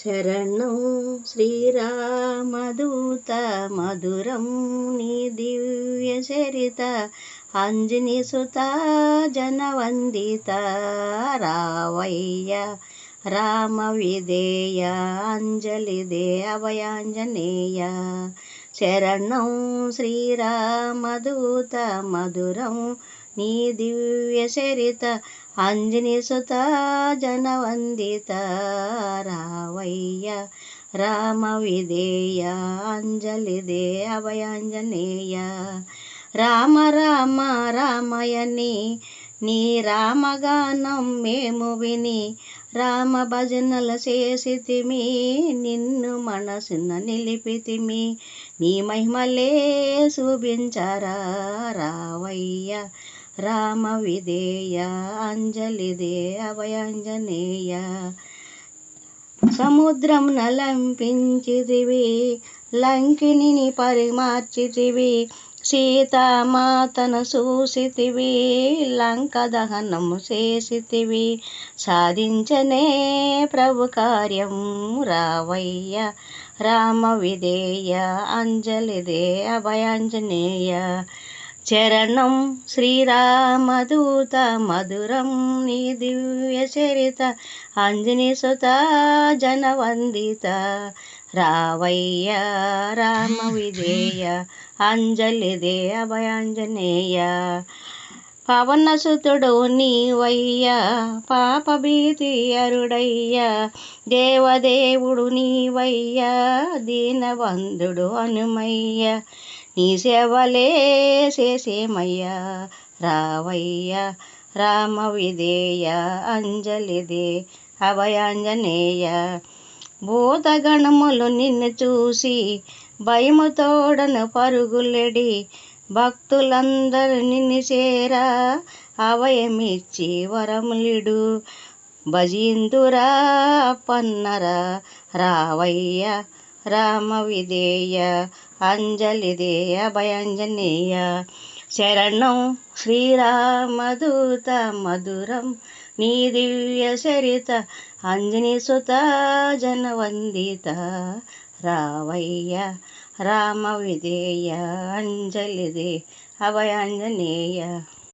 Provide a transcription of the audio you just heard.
శరణం శ్రీరామదూత మధురం నీ దివ్య చరిత అంజని సుత జనవందిత రావయ్య రామ విధేయ అంజలిదే అభయాంజనేయ. శరణం శ్రీరామదూత మధురం నీ దివ్య చరిత అంజని సుత జనవందిత రావయ్య రామ విధేయ అంజలిదే అభయాంజనేయ. రామ రామ రామయని నీ రామగానం మేము విని రామ భజనలు చేసితిమి, నిన్ను మనసున నిలిపితిమి, నీ మహిమలే చూపించరా రావయ్య రామ విధేయ అంజలిదే అభయాంజనేయ. సముద్రం నలంపించితివి, లంకిని పరిమార్చితివి, సీతామాతను చూసితివి, లంక దహనము చేసితివి, సాధించనే ప్రభు కార్యం రావయ్య రామ విధేయ అంజలిదే అభయాంజనేయ. చరణం శ్రీరామదూత మధురం నీ దివ్య చరిత అంజని సుత జనవందిత రావయ్య రామ విధేయ అంజలిదే అభయాంజనేయ. పవనసుతుడు నీవయ్యా పాప భీతి అరుడయ్యా, దేవదేవుడు నీవయ్యా దీనబంధుడు హనుమయ్య, నీ సేవలే చేసేమయ్యా రావయ్య రామ విధేయ అంజలిదే అభయాంజనేయ. భూతగణములు నిన్ను చూసి భయముతోడను పరుగులెడి, భక్తులందరూ నిన్ను చేరా అభయమిచ్చి వరములిడు, భజింతురా పన్నరా రావయ్య రామ విధేయ అంజలిదే అభయాంజనేయ. శరణం శ్రీరామదూత మధురం నీ దివ్య చరిత అంజని సుత జనవందిత రావయ్య రామ విధేయ అంజలిదే అభయాంజనేయ.